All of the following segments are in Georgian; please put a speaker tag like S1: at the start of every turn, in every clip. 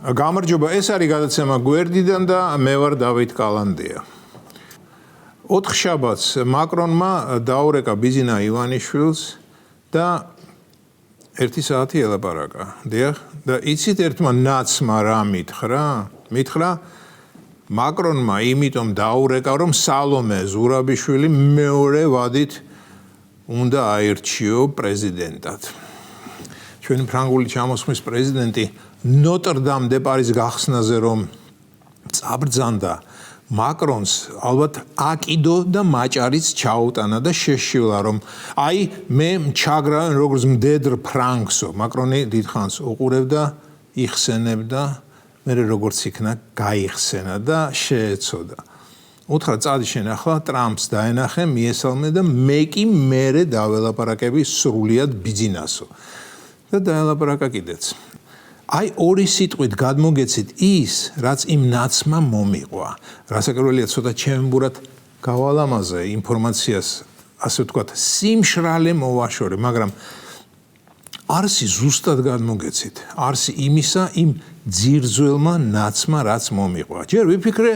S1: გამარჯობა, ეს არის გადაცემა გვერდიდან და მე ვარ დავით კალანდია. 4 შაბათს მაკრონმა დაურეკა ბიზინა ივანიშვილს და 1 საათი ელაპარაკა. დიახ, და იცით ერთმა ნაცმა რა მითხრა? მაკრონმა იმიტომ დაურეკა, რომ სალომე ზურაბიშვილი მეორე ვადით უნდა აირჩიო პრეზიდენტად. ჩვენი ფრანგული ჩამოსხმის პრეზიდენტი ნოტრ-დამ დე პარის გახსნაზე რომ წაბრძანდა, მაკრონს ალბათ აკიდო და მაჭარიც ჩაუტანა და შეშილა, რომ აი მე ჩაგრავენ როგორც მდედრ ფრანკსო. მაკრონი დიდხანს უყურებდა, იხსენებდა, მე როგორც იქნა გაიხსენა და შეეცოდა. უთხრა წადი შენ ახლა ტრამპს დაენახე, მიესალმე და მე კი მერე დაველაპარაკები სრულიად ბიძინასო. და დაელაპარაკა კიდეც. აი ორი სიტყვით გადმოგეცით ის, რაც იმ ნაცმა მომიყვა. რასაკვირველია, ცოტა ჩემბურად გავალამაზე ინფორმაციას, ასე ვთქვათ, სიმშრალე მოვაშორე, მაგრამ არსი ზუსტად გადმოგეცით. არსი იმისა, იმ ძირძველმა ნაცმა, რაც მომიყვა. ჯერ ვიფიქრე,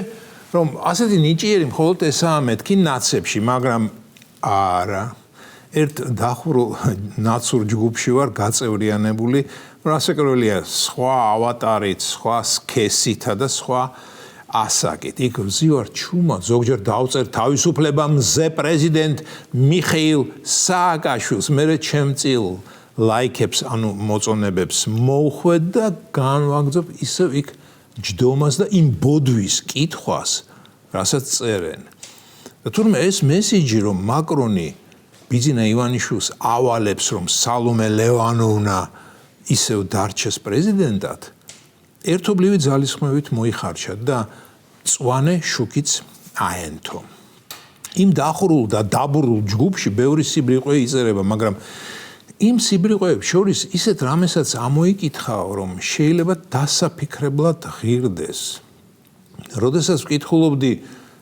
S1: რომ ასეთი ნიჭიერი მხოლოდ ესაა მეთქი ნაცებში, მაგრამ არა. ერთ დახურულ ნაცურ ჯგუფში ვარ გაწევრიანებული, რასაკვირველია, სხვა ავატარით, სხვა სქესითა და სხვა ასაკით. იქ ვზივარ ჩუმად, ზოგჯერ დავწერ თავისუფლება მზე პრეზიდენტ მიხეილ სააკაშვილს, მერე ჩემწილ ლაიქებს, ანუ მოწონებებს მოვხვედ და განვაგრძობ ისევ იქ ჯდომას და იმ ბოდვის კითხვას, რასაც წერენ. და თურმე ეს მესიჯი, რომ მაკრონი ბიზინა ივანიშვილს ავალებს, რომ სალომე ლევანოვნა ისევ დარჩეს პრეზიდენტად, ერთობლივი ძალისხმევით მოიხარშა და მწვანე შუქიც აენთო. იმ დახურულ და დაბურულ ჯგუფში ბევრი სიბრიყვე იწერება, მაგრამ იმ სიბრიყვეებს შორის ისეთ რამესაც ამოიკითხაო, რომ შეიძლება დასაფიქრებლად ღირდეს. როდესაც ვკითხულობდი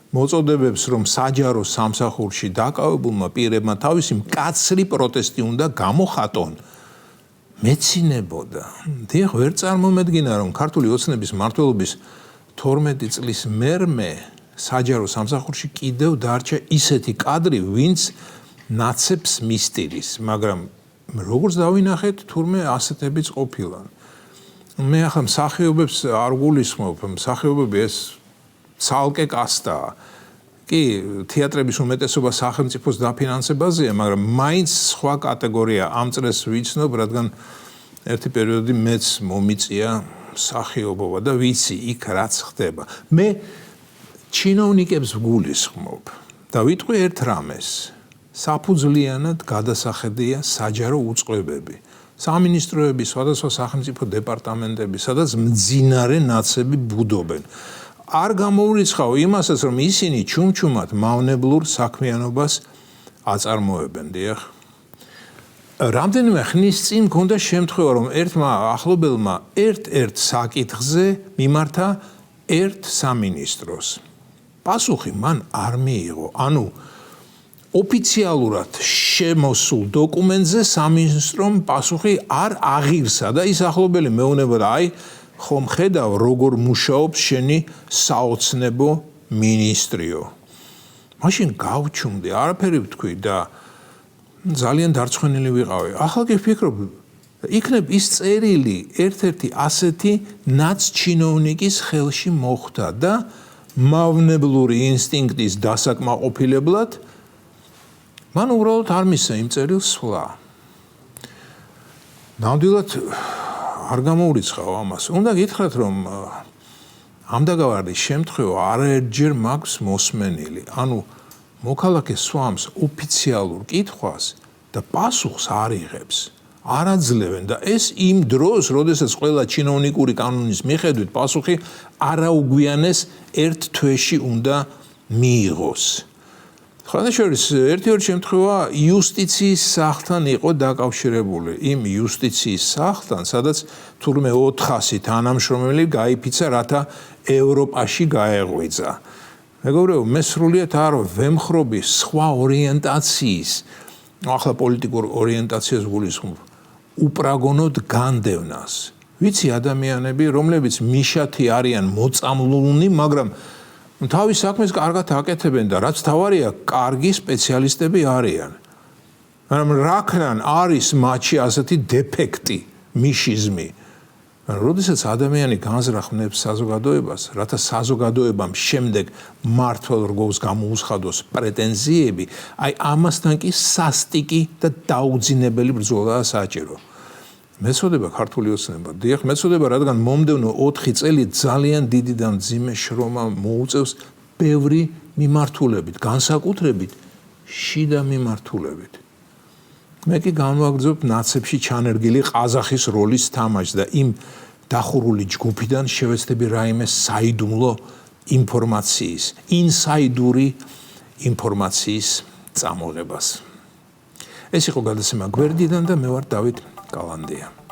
S1: მოწოდებებს, რომ საჯარო სამსახურში დაკავებულმა პირებმა თავისი მკაცრი პროტესტი უნდა გამოხატონ, მეცინებოდა. დიახ, ვერ წარმომედგინა, რომ ქართული ოცნების მმართველობის 12 წლის მერმე საჯარო სამსახურში კიდევ დარჩა ისეთი კადრი, ვინც ნაცებს მისტირის, მაგრამ როგორც დავინახეთ, თურმე ასეთებიც ყოფილა. მე ახლა მსახიობებს არ გულისხმობ, მსახიობები ეს ცალკე კასტაა. კი, თეატრების უმეტესობა სახელმწიფოს დაფინანსებაზეა, მაგრამ მაინც სხვა კატეგორია ამ წრეს ვიცნობ, რადგან ერთი პერიოდი მეც მომიწია მსახიობობა და ვიცი იქ რაც ხდება. მე ჩინოვნიკებს ვგულისხმობ და ვიტყვი ერთ რამეს. საფუძვლიანად გადასახედია საჯარო უწყებები. სამინისტროები, სხვადასხვა სახელმწიფო დეპარტამენტები, სადაც მძინარე ნაცები ბუდობენ. არ გამოურიცხავ იმასაც, რომ ისინი ჩუმჩუმად მავნებლურ საქმიანობას აწარმოებენ, დიახ. რამდენიმე ხნის წინ მქონდა შემთხვევა, რომ ერთმა ახლობელმა ერთ-ერთ საკითხზე მიმართა ერთ სამინისტროს. პასუხი მან არ მიიღო, ანუ ოფიციალურად შემოსულ დოკუმენტზე სამინისტრომ პასუხი არ აღირსა და ის ახლობელი მეუბნებოდა, აი ხომ ხედავ როგორ მუშაობს შენი საოცნებო მინისტრიო. მაშინ გავჩუმდი, არაფერი ვთქვი და ძალიან დარწმუნებული ვიყავი. ახლა კი ვფიქრობ, იქნებ ის წერილი ერთ-ერთი ასეთი ნაც ჩინოვნიკის ხელში მოხვდა და მავნებლური ინსტინქტის დასაკმაყოფილებლად მან უბრალოდ არ მისცა იმ წერილს სვლა. ნამდვილად არ გამოურიცხავ ამას. უნდა გითხრათ, რომ ამდაგავარდის შემთხვევა არაერთჯერ მაქვს მოსმენილი. ანუ მოქალაქე სვამს ოფიციალურ კითხვას და პასუხს არ იღებს. არ აძლევენ და ეს იმ დროს, როდესაც ყველა ჩინოვნიკური კანონის მიხედვით პასუხი არაუგვიანეს ერთ თვეში უნდა მიიღოს. ხანდაშორის ერთ-ერთი შემთხვევა იუსტიციის სახლთან იყო დაკავშირებული. იმ იუსტიციის სახლთან, სადაც თურმე 400 თანამშრომელი გაიფიცა, რათა ევროპაში გაეღვიძა. მეგობრებო, მე სრულიად არ ვემხრობი სხვა ორიენტაციის, ახლა პოლიტიკურ ორიენტაციას გულისხმობ, უპრაგონოდ განდევნას. ვიცი ადამიანები, რომლებიც მიშათი არიან მოწამლულნი, მაგრამ თავის საქმეს კარგად აკეთებენ და რაც თავარია, კარგი სპეციალისტები არიან. მაგრამ რაკრან არის მათში ასეთი დეფექტი, მიშიზმი. როდესაც ადამიანი განზრახნებს საზოგადოებას, რათა საზოგადოებამ შემდეგ მართლ რგოლს გამოუცხადოს პრეტენზიები, აი ამასთან კი სასტიკი და დაუძინებელი ბრძოლაა საჭირო. მეცოდება ქართული ოცნება. დიახ, მეცოდება, რადგან მომდევნო 4 წელი ძალიან დიდი და მძიმე შრომა მოუწევს ბევრი მიმართულებით, განსაკუთრებით შიდა მიმართულებით. მე კი განვაგრძობ ნაცებში ჩანერგილი ყაზახის როლის თამაშს და იმ დახურული ჯგუფიდან შევეცდები რაიმე საიდუმლო ინფორმაციის, ინსაიდური ინფორმაციის წამოღებას. ეს იყო გადაცემა გვერდიდან და მე ვარ დავით კალანდია.